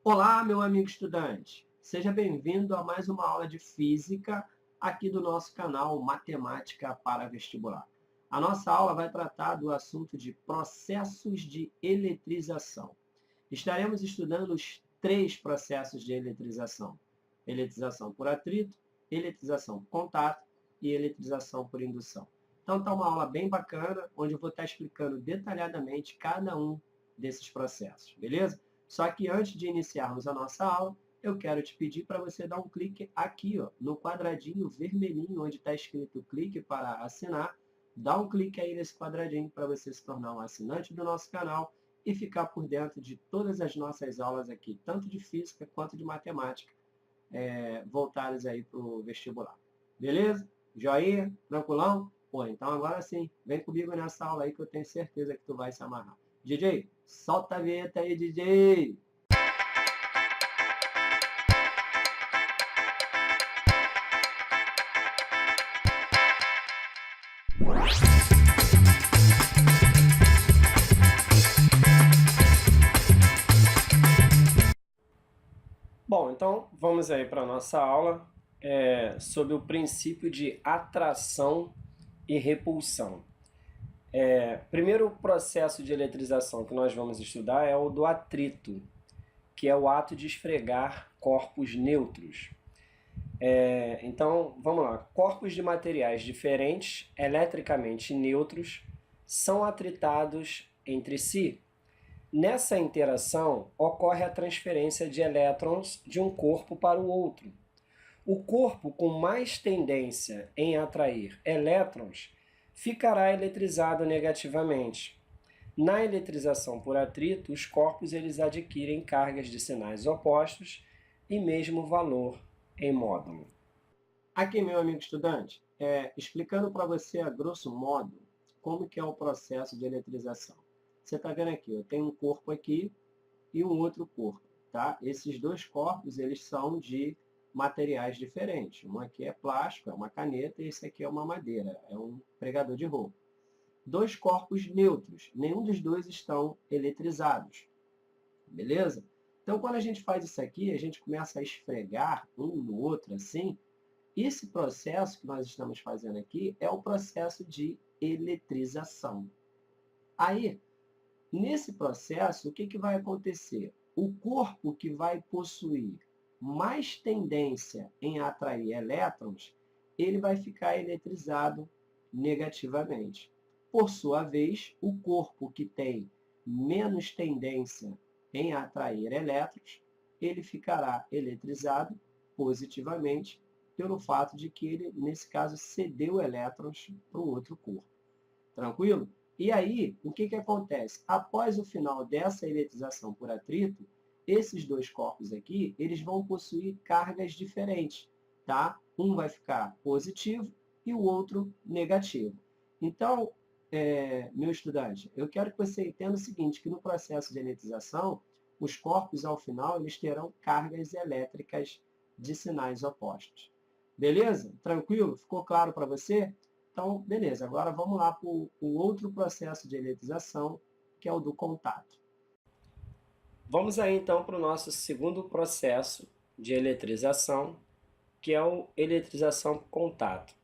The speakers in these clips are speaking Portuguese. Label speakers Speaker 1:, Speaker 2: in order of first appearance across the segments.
Speaker 1: Olá, meu amigo estudante. Seja bem-vindo a mais uma aula de física aqui do nosso canal Matemática para Vestibular. A nossa aula vai tratar do assunto de processos de eletrização. Estaremos estudando os três processos de eletrização: eletrização por atrito, eletrização por contato e eletrização por indução. Então, está uma aula bem bacana, onde eu vou estar explicando detalhadamente cada um desses processos, beleza? Só que antes de iniciarmos a nossa aula, eu quero te pedir para você dar um clique aqui, ó, no quadradinho vermelhinho, onde está escrito clique para assinar. Dá um clique aí nesse quadradinho para você se tornar um assinante do nosso canal e ficar por dentro de todas as nossas aulas aqui, tanto de física quanto de matemática, voltadas aí para o vestibular. Beleza? Joinha? Tranquilão? Pô, então agora sim, vem comigo nessa aula aí que eu tenho certeza que tu vai se amarrar. DJ, solta a vinheta aí, DJ! Bom, então vamos aí para a nossa aula sobre o princípio de atração e repulsão. Primeiro processo de eletrização que nós vamos estudar é o do atrito, que é o ato de esfregar corpos neutros. Então, vamos lá. Corpos de materiais diferentes, eletricamente neutros, são atritados entre si. Nessa interação, ocorre a transferência de elétrons de um corpo para o outro. O corpo com mais tendência em atrair elétrons ficará eletrizado negativamente. Na eletrização por atrito, os corpos eles adquirem cargas de sinais opostos e mesmo valor em módulo. Aqui, meu amigo estudante, explicando para você a grosso modo como que é o processo de eletrização. Você está vendo aqui, eu tenho um corpo aqui e um outro corpo, tá? Esses dois corpos, eles são de materiais diferentes. Um aqui é plástico, é uma caneta, e esse aqui é uma madeira, é um pregador de roupa. Dois corpos neutros, nenhum dos dois estão eletrizados, beleza? Então, quando a gente faz isso aqui, a gente começa a esfregar um no outro assim. Esse processo que nós estamos fazendo aqui é o processo de eletrização. Aí, nesse processo, o que vai acontecer? O corpo que vai possuir mais tendência em atrair elétrons, ele vai ficar eletrizado negativamente. Por sua vez, o corpo que tem menos tendência em atrair elétrons, ele ficará eletrizado positivamente pelo fato de que ele, nesse caso, cedeu elétrons para o outro corpo. Tranquilo? E aí, o que acontece? Após o final dessa eletrização por atrito, esses dois corpos aqui, eles vão possuir cargas diferentes, tá? Um vai ficar positivo e o outro negativo. Então, meu estudante, eu quero que você entenda o seguinte, que no processo de eletrização, os corpos, ao final, eles terão cargas elétricas de sinais opostos. Beleza? Tranquilo? Ficou claro para você? Então, beleza. Agora vamos lá para o outro processo de eletrização, que é o do contato. Vamos aí, então, para o nosso segundo processo de eletrização, que é a eletrização por contato.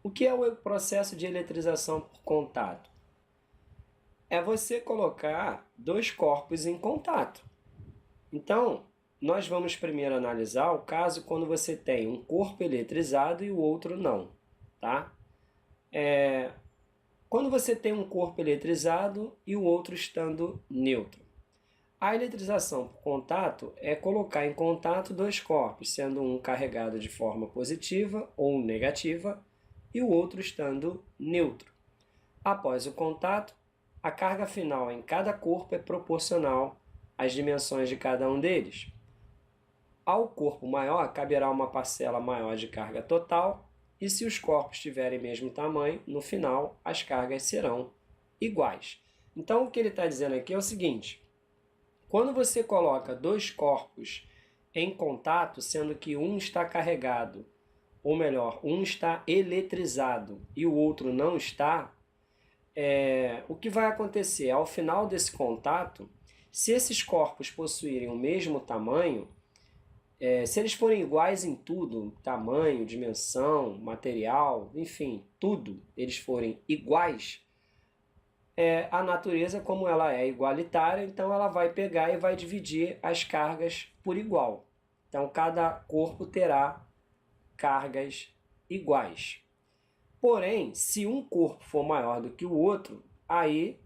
Speaker 1: O que é o processo de eletrização por contato? É você colocar dois corpos em contato. Então, nós vamos primeiro analisar o caso quando você tem um corpo eletrizado e o outro não, tá? Quando você tem um corpo eletrizado e o outro estando neutro. A eletrização por contato é colocar em contato dois corpos, sendo um carregado de forma positiva ou negativa e o outro estando neutro. Após o contato, a carga final em cada corpo é proporcional às dimensões de cada um deles. Ao corpo maior, caberá uma parcela maior de carga total, e se os corpos tiverem mesmo tamanho, no final as cargas serão iguais. Então, o que ele está dizendo aqui é o seguinte: quando você coloca dois corpos em contato, sendo que um está carregado, ou melhor, um está eletrizado e o outro não está, o que vai acontecer? Ao final desse contato, Se esses corpos possuírem o mesmo tamanho, se eles forem iguais em tudo, tamanho, dimensão, material, enfim, tudo, eles forem iguais, a natureza, como ela é igualitária, então ela vai pegar e vai dividir as cargas por igual. Então cada corpo terá cargas iguais. Porém, se um corpo for maior do que o outro, aí,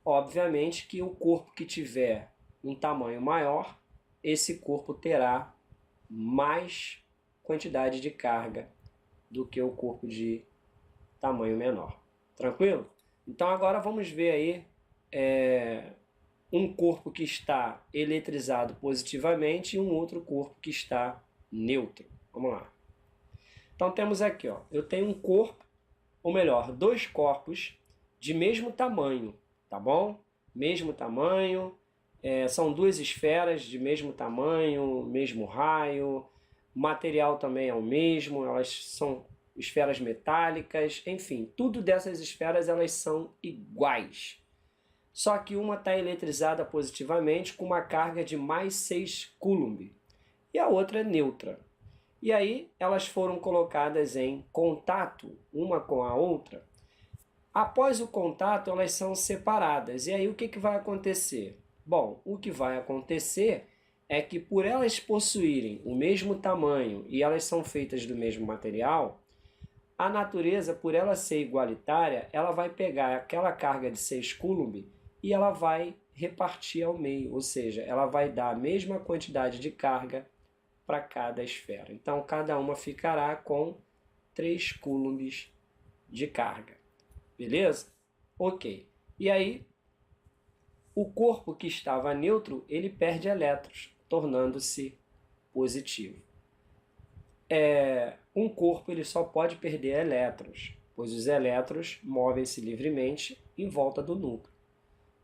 Speaker 1: obviamente, que o corpo que tiver um tamanho maior, esse corpo terá mais quantidade de carga do que o corpo de tamanho menor. Tranquilo? Então agora vamos ver aí um corpo que está eletrizado positivamente e um outro corpo que está neutro. Vamos lá. Então temos aqui, ó, eu tenho um corpo, ou melhor, dois corpos de mesmo tamanho, tá bom? Mesmo tamanho, são duas esferas de mesmo tamanho, mesmo raio, o material também é o mesmo, elas são esferas metálicas, enfim, tudo dessas esferas elas são iguais. Só que uma está eletrizada positivamente com uma carga de mais 6 Coulomb e a outra é neutra. E aí elas foram colocadas em contato uma com a outra. Após o contato, elas são separadas. E aí o que vai acontecer? Bom, o que vai acontecer é que por elas possuírem o mesmo tamanho e elas são feitas do mesmo material, a natureza, por ela ser igualitária, ela vai pegar aquela carga de 6 Coulomb e ela vai repartir ao meio, ou seja, ela vai dar a mesma quantidade de carga para cada esfera. Então, cada uma ficará com 3 coulombs de carga. Beleza? Ok. E aí, o corpo que estava neutro, ele perde elétrons, tornando-se positivo. Um corpo ele só pode perder elétrons, pois os elétrons movem-se livremente em volta do núcleo.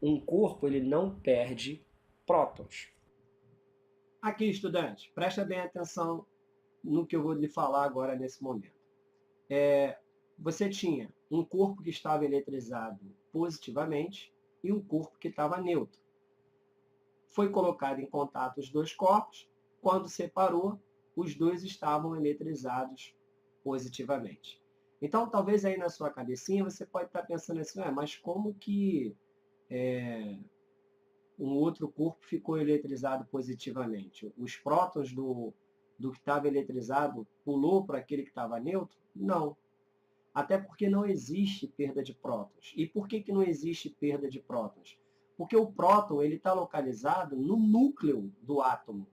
Speaker 1: Um corpo ele não perde prótons. Aqui, estudante, presta bem atenção no que eu vou lhe falar agora nesse momento. Você tinha um corpo que estava eletrizado positivamente e um corpo que estava neutro. Foi colocado em contato os dois corpos, quando separou, os dois estavam eletrizados positivamente. Então, talvez aí na sua cabecinha você pode estar pensando assim, mas como que um outro corpo ficou eletrizado positivamente? Os prótons do que estava eletrizado pulou para aquele que estava neutro? Não. Até porque não existe perda de prótons. E por que não existe perda de prótons? Porque o próton está localizado no núcleo do átomo,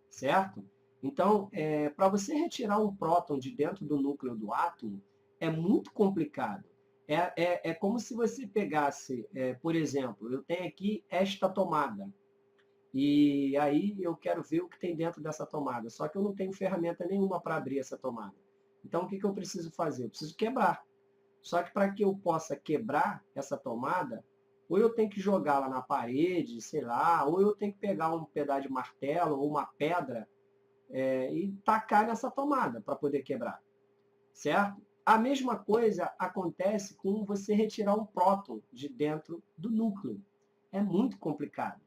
Speaker 1: certo? Então, para você retirar um próton de dentro do núcleo do átomo, é muito complicado. É como se você pegasse, por exemplo, eu tenho aqui esta tomada, e aí eu quero ver o que tem dentro dessa tomada, só que eu não tenho ferramenta nenhuma para abrir essa tomada. Então, o que eu preciso fazer? Eu preciso quebrar. Só que para que eu possa quebrar essa tomada, ou eu tenho que jogá-la na parede, sei lá, ou eu tenho que pegar um pedaço de martelo ou uma pedra e tacar nessa tomada para poder quebrar, certo? A mesma coisa acontece com você retirar um próton de dentro do núcleo. É muito complicado.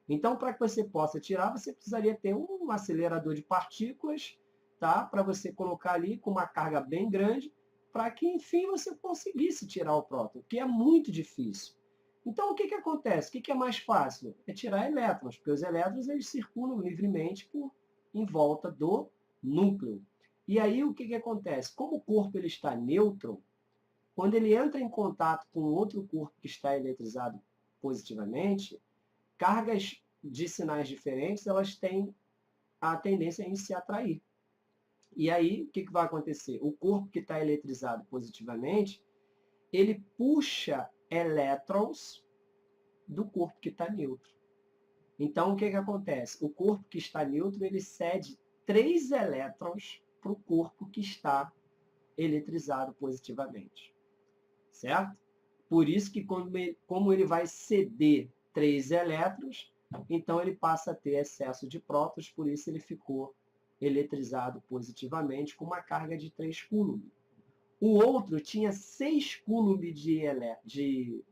Speaker 1: Então, para que você possa tirar, você precisaria ter um acelerador de partículas, tá? Para você colocar ali com uma carga bem grande, para que, enfim, você conseguisse tirar o próton, que é muito difícil. Então, o que acontece? O que é mais fácil? É tirar elétrons, porque os elétrons eles circulam livremente em volta do núcleo. E aí, o que acontece? Como o corpo ele está neutro, quando ele entra em contato com outro corpo que está eletrizado positivamente, cargas de sinais diferentes, elas têm a tendência em se atrair. E aí, o que vai acontecer? O corpo que está eletrizado positivamente, ele puxa elétrons do corpo que está neutro. Então, o que acontece? O corpo que está neutro, ele cede 3 elétrons para o corpo que está eletrizado positivamente. Certo? Por isso que, como ele vai ceder 3 elétrons, então ele passa a ter excesso de prótons, por isso ele ficou eletrizado positivamente com uma carga de 3 Coulomb. O outro tinha 6 Coulomb de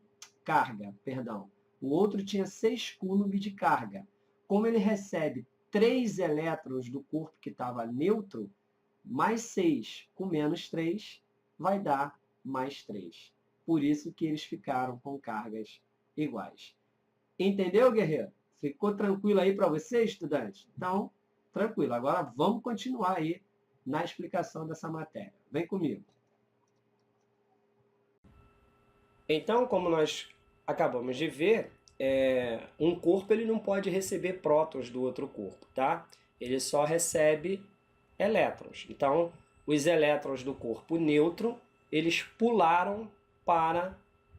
Speaker 1: carga, perdão. o outro tinha 6 coulombs de carga. Como ele recebe 3 elétrons do corpo que estava neutro, mais 6 com menos 3 vai dar mais 3. Por isso que eles ficaram com cargas iguais. Entendeu, guerreiro? Ficou tranquilo aí para você, estudante? Então, tranquilo. Agora vamos continuar aí na explicação dessa matéria. Vem comigo. Então, como nós acabamos de ver, um corpo ele não pode receber prótons do outro corpo, tá? Ele só recebe elétrons. Então, os elétrons do corpo neutro, eles pularam para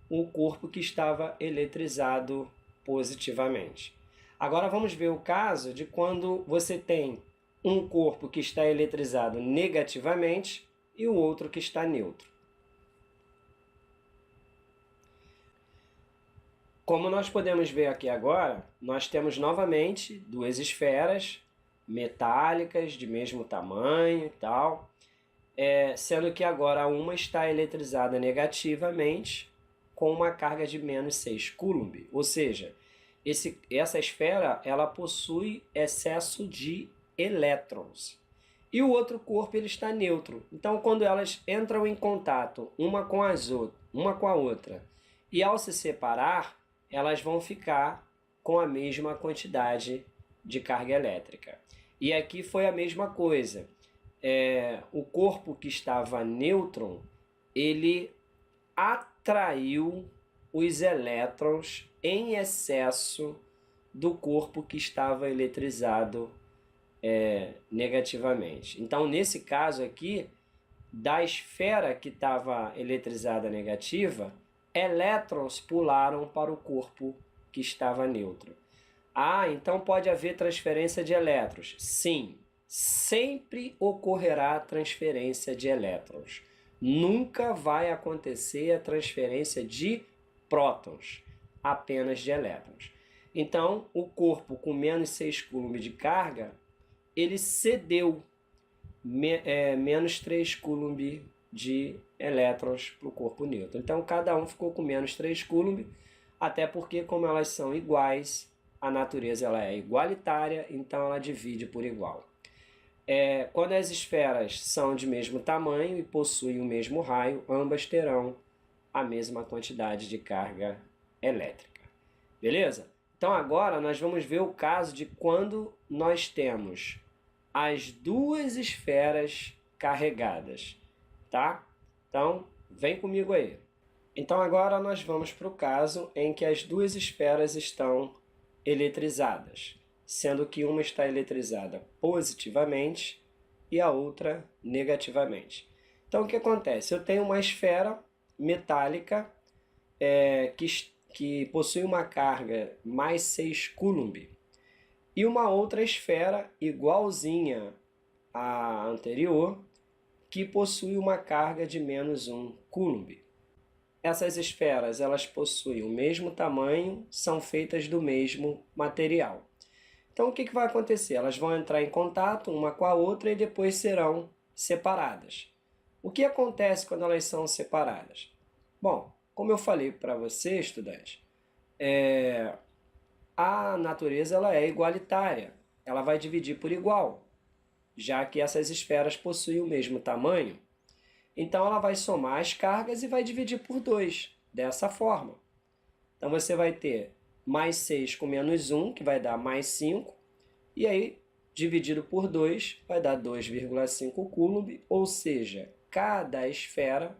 Speaker 1: o corpo que estava eletrizado positivamente. Agora vamos ver o caso de quando você tem um corpo que está eletrizado negativamente e o outro que está neutro. Como nós podemos ver aqui agora, nós temos novamente duas esferas metálicas de mesmo tamanho e tal, sendo que agora uma está eletrizada negativamente com uma carga de menos 6 coulomb, ou seja, essa esfera ela possui excesso de elétrons. E o outro corpo ele está neutro. Então, quando elas entram em contato uma com a outra, e ao se separar, elas vão ficar com a mesma quantidade de carga elétrica. E aqui foi a mesma coisa. O corpo que estava neutro, ele atraiu os elétrons em excesso do corpo que estava eletrizado negativamente. Então, nesse caso aqui, da esfera que estava eletrizada negativa, elétrons pularam para o corpo que estava neutro. Ah, então pode haver transferência de elétrons? Sim, sempre ocorrerá transferência de elétrons. Nunca vai acontecer a transferência de prótons, apenas de elétrons. Então, o corpo com menos 6 coulomb de carga, ele cedeu menos 3 coulomb de elétrons para o corpo neutro. Então, cada um ficou com menos 3 coulomb, até porque, como elas são iguais, a natureza ela é igualitária, então ela divide por igual. Quando as esferas são de mesmo tamanho e possuem o mesmo raio, ambas terão a mesma quantidade de carga elétrica. Beleza? Então agora nós vamos ver o caso de quando nós temos as duas esferas carregadas, tá? Então, vem comigo aí. Então agora nós vamos para o caso em que as duas esferas estão eletrizadas, sendo que uma está eletrizada positivamente e a outra negativamente. Então o que acontece? Eu tenho uma esfera metálica que possui uma carga mais 6 coulomb e uma outra esfera igualzinha à anterior que possui uma carga de menos 1 coulomb. Essas esferas elas possuem o mesmo tamanho, são feitas do mesmo material. Então o que vai acontecer? Elas vão entrar em contato uma com a outra e depois serão separadas. O que acontece quando elas são separadas? Bom, como eu falei para você, estudante, a natureza ela é igualitária, ela vai dividir por igual, já que essas esferas possuem o mesmo tamanho. Então ela vai somar as cargas e vai dividir por 2, dessa forma. Então você vai ter mais 6 com menos 1, que vai dar mais 5, e aí dividido por 2 vai dar 2,5 coulomb, ou seja, cada esfera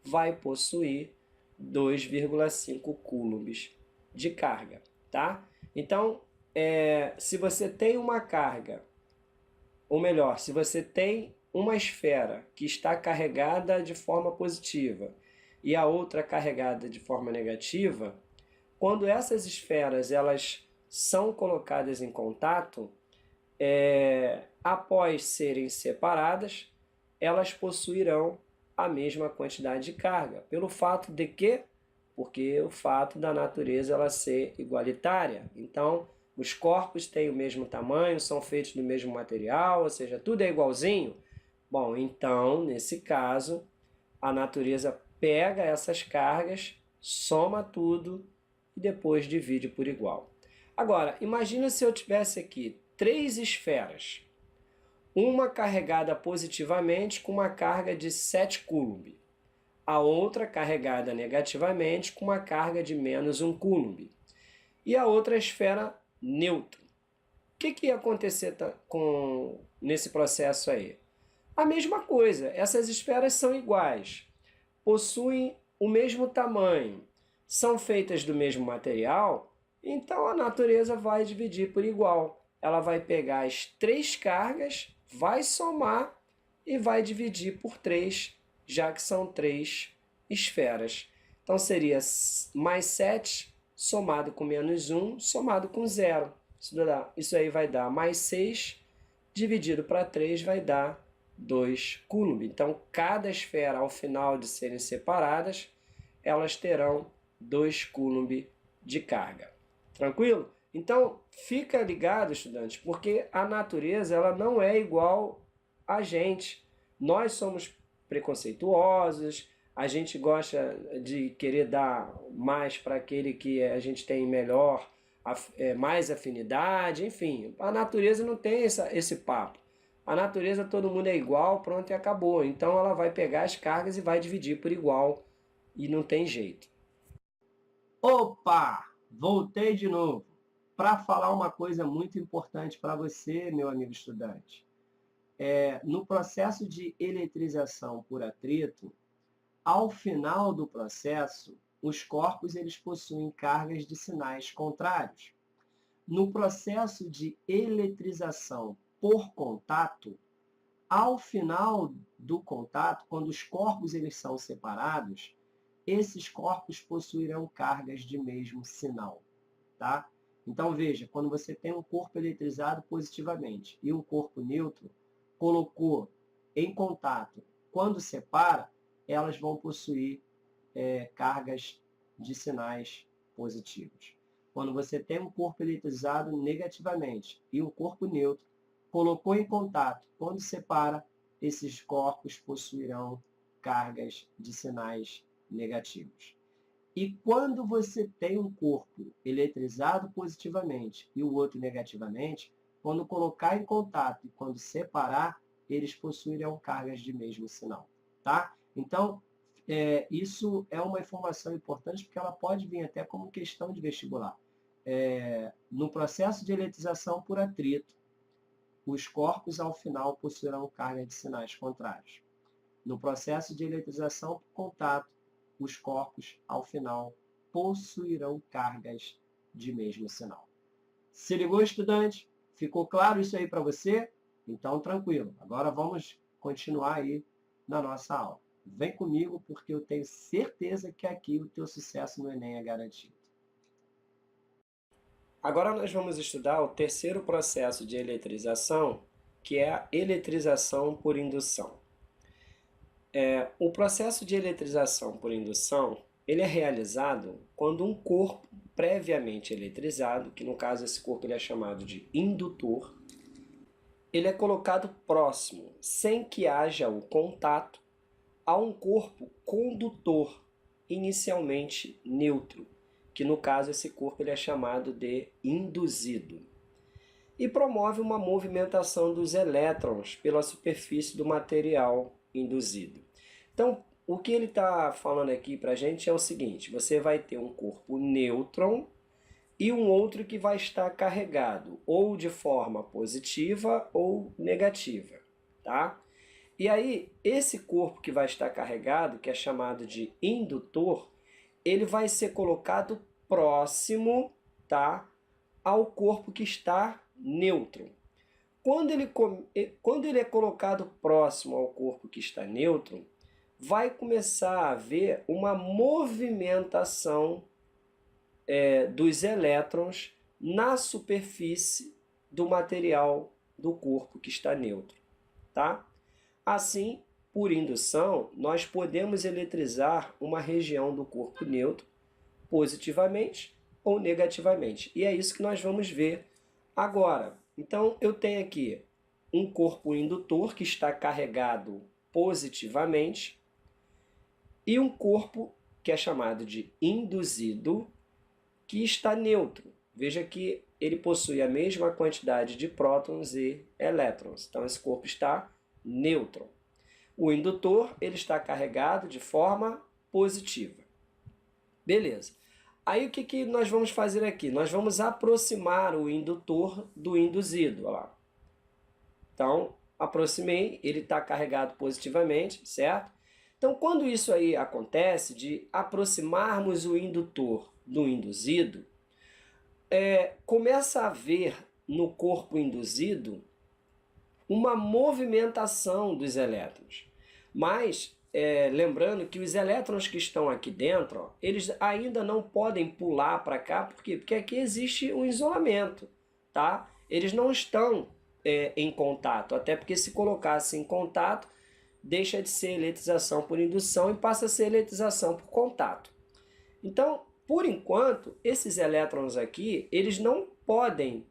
Speaker 1: vai possuir 2,5 coulombs de carga, tá? Então, se você tem uma carga, ou melhor, se você tem uma esfera que está carregada de forma positiva e a outra carregada de forma negativa, quando essas esferas elas são colocadas em contato, após serem separadas, elas possuirão a mesma quantidade de carga. Pelo fato de que? Porque o fato da natureza ela ser igualitária. Então, os corpos têm o mesmo tamanho, são feitos do mesmo material, ou seja, tudo é igualzinho. Bom, então, nesse caso, a natureza pega essas cargas, soma tudo e depois divide por igual. Agora, imagina se eu tivesse aqui 3 esferas, uma carregada positivamente com uma carga de 7 coulomb, a outra carregada negativamente com uma carga de menos 1 coulomb, e a outra esfera neutra. O que ia acontecer nesse processo aí? A mesma coisa, essas esferas são iguais, possuem o mesmo tamanho, são feitas do mesmo material, então a natureza vai dividir por igual. Ela vai pegar as 3 cargas, vai somar e vai dividir por 3, já que são 3 esferas. Então seria mais 7 somado com menos 1, somado com 0. Isso aí vai dar mais 6, dividido para 3 vai dar 2 coulomb. Então, cada esfera, ao final de serem separadas, elas terão 2 coulomb de carga. Tranquilo? Então, fica ligado, estudantes, porque a natureza ela não é igual a gente. Nós somos preconceituosos, a gente gosta de querer dar mais para aquele que a gente tem melhor, mais afinidade, enfim. A natureza não tem esse papo. A natureza todo mundo é igual, pronto e acabou. Então ela vai pegar as cargas e vai dividir por igual e não tem jeito. Opa! Voltei de novo para falar uma coisa muito importante para você, meu amigo estudante. No processo de eletrização por atrito, ao final do processo, os corpos eles possuem cargas de sinais contrários. No processo de eletrização por contato, ao final do contato, quando os corpos eles são separados, esses corpos possuirão cargas de mesmo sinal, tá? Então veja, quando você tem um corpo eletrizado positivamente e um corpo neutro, colocou em contato, quando separa, elas vão possuir cargas de sinais positivos. Quando você tem um corpo eletrizado negativamente e um corpo neutro, colocou em contato, quando separa, esses corpos possuirão cargas de sinais negativos. E quando você tem um corpo eletrizado positivamente e o outro negativamente, quando colocar em contato e quando separar, eles possuirão cargas de mesmo sinal, tá? Então, isso é uma informação importante porque ela pode vir até como questão de vestibular. No processo de eletrização por atrito, os corpos ao final possuirão carga de sinais contrários. No processo de eletrização por contato, os corpos ao final possuirão cargas de mesmo sinal. Se ligou, estudante? Ficou claro isso aí para você? Então, tranquilo. Agora vamos continuar aí na nossa aula. Vem comigo porque eu tenho certeza que aqui o teu sucesso no Enem é garantido. Agora nós vamos estudar o terceiro processo de eletrização, que é a eletrização por indução. O processo de eletrização por indução, ele é realizado quando um corpo previamente eletrizado, que no caso esse corpo ele é chamado de indutor, ele é colocado próximo, sem que haja o contato, a um corpo condutor, inicialmente neutro, que no caso esse corpo ele é chamado de induzido, e promove uma movimentação dos elétrons pela superfície do material induzido. Então, o que ele está falando aqui para a gente é o seguinte: você vai ter um corpo nêutron e um outro que vai estar carregado ou de forma positiva ou negativa, tá? E aí, esse corpo que vai estar carregado, que é chamado de indutor, ele vai ser colocado próximo, tá, ao corpo que está neutro. Quando ele é colocado próximo ao corpo que está neutro, vai começar a haver uma movimentação dos elétrons na superfície do material do corpo que está neutro, tá? Assim, por indução, nós podemos eletrizar uma região do corpo neutro positivamente ou negativamente. E é isso que nós vamos ver agora. Então, eu tenho aqui um corpo indutor que está carregado positivamente e um corpo que é chamado de induzido, que está neutro. Veja que ele possui a mesma quantidade de prótons e elétrons. Então, esse corpo está neutro. O indutor ele está carregado de forma positiva. Beleza. Aí o que nós vamos fazer aqui? Nós vamos aproximar o indutor do induzido. Olha lá. Então, aproximei, ele está carregado positivamente, certo? Então, quando isso aí acontece, de aproximarmos o indutor do induzido, começa a haver no corpo induzido uma movimentação dos elétrons. Mas, lembrando que os elétrons que estão aqui dentro, ó, eles ainda não podem pular para cá, por quê? Porque aqui existe um isolamento, tá? Eles não estão em contato, até porque se colocasse em contato, deixa de ser eletrização por indução e passa a ser eletrização por contato. Então, por enquanto, esses elétrons aqui, eles não podem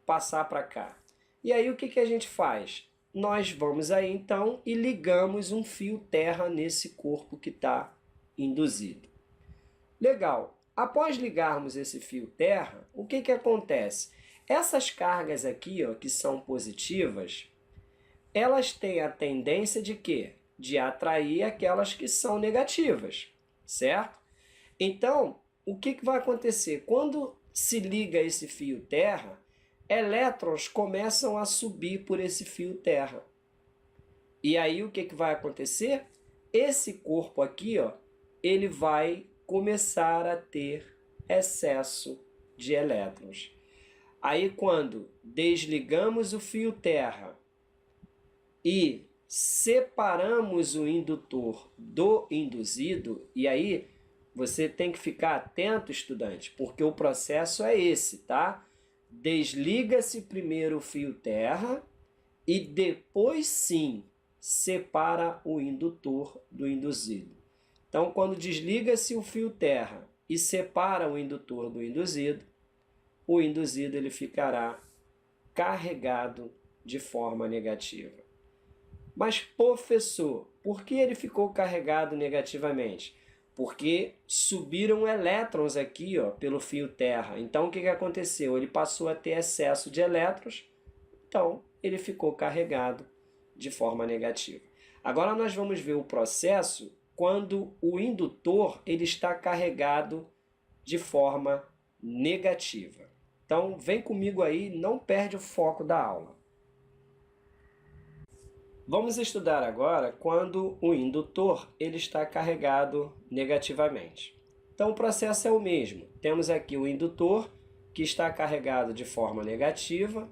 Speaker 1: passar para cá. E aí o que a gente faz? Nós vamos aí então e ligamos um fio terra nesse corpo que está induzido. Legal. Após ligarmos esse fio terra, o que acontece? Essas cargas aqui, ó, que são positivas, elas têm a tendência de quê? De atrair aquelas que são negativas, certo? Então, o que vai acontecer? Quando se liga esse fio terra, elétrons começam a subir por esse fio terra. E aí o que vai acontecer? Esse corpo aqui, ó, ele vai começar a ter excesso de elétrons. Aí quando desligamos o fio terra e separamos o indutor do induzido, e aí você tem que ficar atento, estudante, porque o processo é esse, tá? Desliga-se primeiro o fio terra e depois sim separa o indutor do induzido. Então, quando desliga-se o fio terra e separa o indutor do induzido, o induzido ele ficará carregado de forma negativa. Mas, professor, por que ele ficou carregado negativamente? Porque subiram elétrons aqui, ó, pelo fio terra. Então, o que aconteceu? Ele passou a ter excesso de elétrons, então ele ficou carregado de forma negativa. Agora nós vamos ver o processo quando o indutor ele está carregado de forma negativa. Então, vem comigo aí, não perde o foco da aula. Vamos estudar agora quando o indutor ele está carregado negativamente. Então, o processo é o mesmo. Temos aqui o indutor, que está carregado de forma negativa,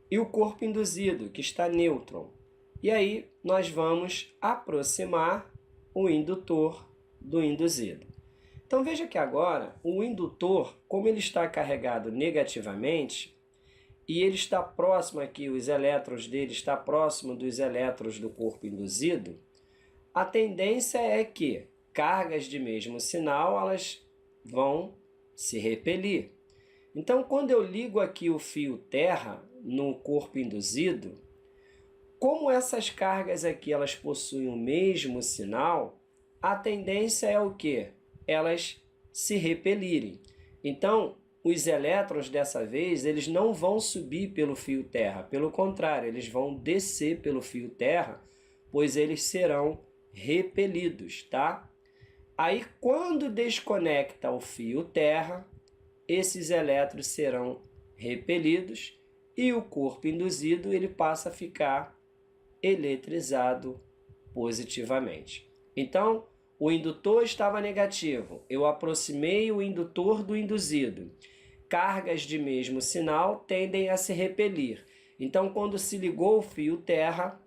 Speaker 1: e o corpo induzido, que está nêutron. E aí, nós vamos aproximar o indutor do induzido. Então, veja que agora, o indutor, como ele está carregado negativamente, e ele está próximo aqui, os elétrons dele está próximo dos elétrons do corpo induzido, a tendência é que cargas de mesmo sinal, elas vão se repelir. Então, quando eu ligo aqui o fio terra no corpo induzido, como essas cargas aqui elas possuem o mesmo sinal, a tendência é o quê? Elas se repelirem. Então, os elétrons dessa vez, eles não vão subir pelo fio terra, pelo contrário, eles vão descer pelo fio terra, pois eles serão repelidos, tá? Aí, quando desconecta o fio terra, esses elétrons serão repelidos e o corpo induzido ele passa a ficar eletrizado positivamente. Então, o indutor estava negativo, eu aproximei o indutor do induzido. Cargas de mesmo sinal tendem a se repelir. Então, quando se ligou o fio terra,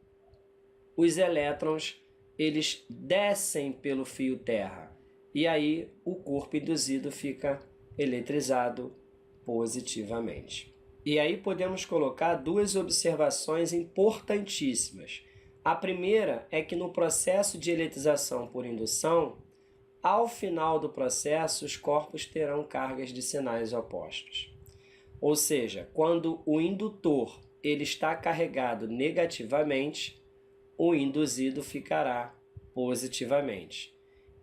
Speaker 1: os elétrons eles descem pelo fio terra. E aí o corpo induzido fica eletrizado positivamente. E aí podemos colocar duas observações importantíssimas. A primeira é que no processo de eletrização por indução, ao final do processo, os corpos terão cargas de sinais opostos. Ou seja, quando o indutor ele está carregado negativamente, o induzido ficará positivamente.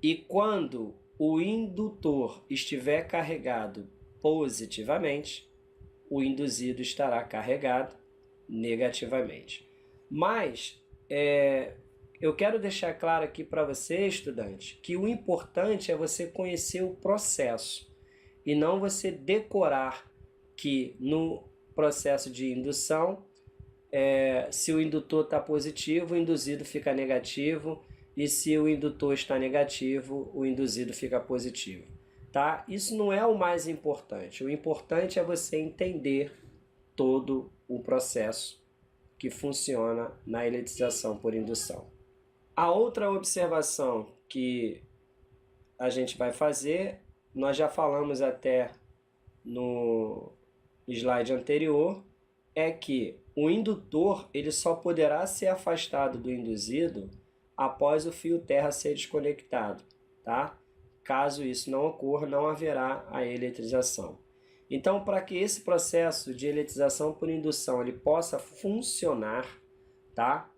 Speaker 1: E quando o indutor estiver carregado positivamente, o induzido estará carregado negativamente. Mas eu quero deixar claro aqui para você, estudante, que o importante é você conhecer o processo e não você decorar que no processo de indução, se o indutor está positivo, o induzido fica negativo, e se o indutor está negativo, o induzido fica positivo. Tá? Isso não é o mais importante. O importante é você entender todo o processo que funciona na eletrização por indução. A outra observação que a gente vai fazer, nós já falamos até no slide anterior, é que o indutor ele só poderá ser afastado do induzido após o fio terra ser desconectado, tá? Caso isso não ocorra, não haverá a eletrização. Então, para que esse processo de eletrização por indução ele possa funcionar, tá?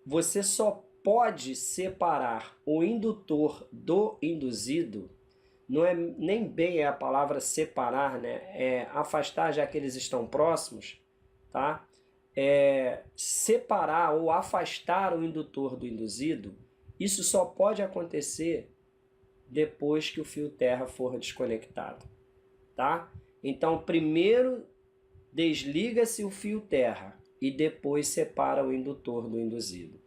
Speaker 1: Você só pode separar o indutor do induzido. Não é nem bem a palavra separar, né? É afastar, já que eles estão próximos, tá? Separar ou afastar o indutor do induzido, isso só pode acontecer depois que o fio terra for desconectado, tá? Então, primeiro desliga-se o fio terra e depois separa o indutor do induzido.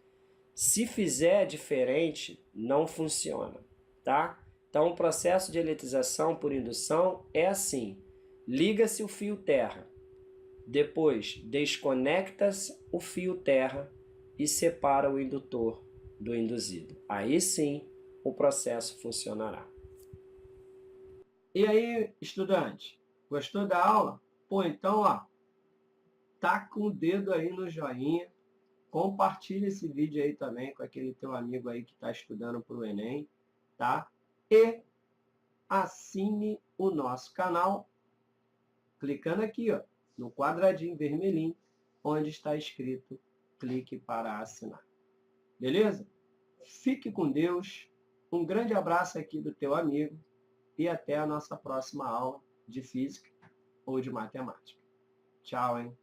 Speaker 1: Se fizer diferente, não funciona, tá? Então, o processo de eletrização por indução é assim: liga-se o fio terra, depois desconecta-se o fio terra e separa o indutor do induzido. Aí sim o processo funcionará.
Speaker 2: E aí, estudante, gostou da aula? Pô, então, ó, tá com o dedo aí no joinha, compartilha esse vídeo aí também com aquele teu amigo aí que está estudando para o Enem, tá? E assine o nosso canal, clicando aqui, ó, no quadradinho vermelhinho, onde está escrito clique para assinar. Beleza? Fique com Deus, um grande abraço aqui do teu amigo e até a nossa próxima aula de Física ou de Matemática. Tchau, hein?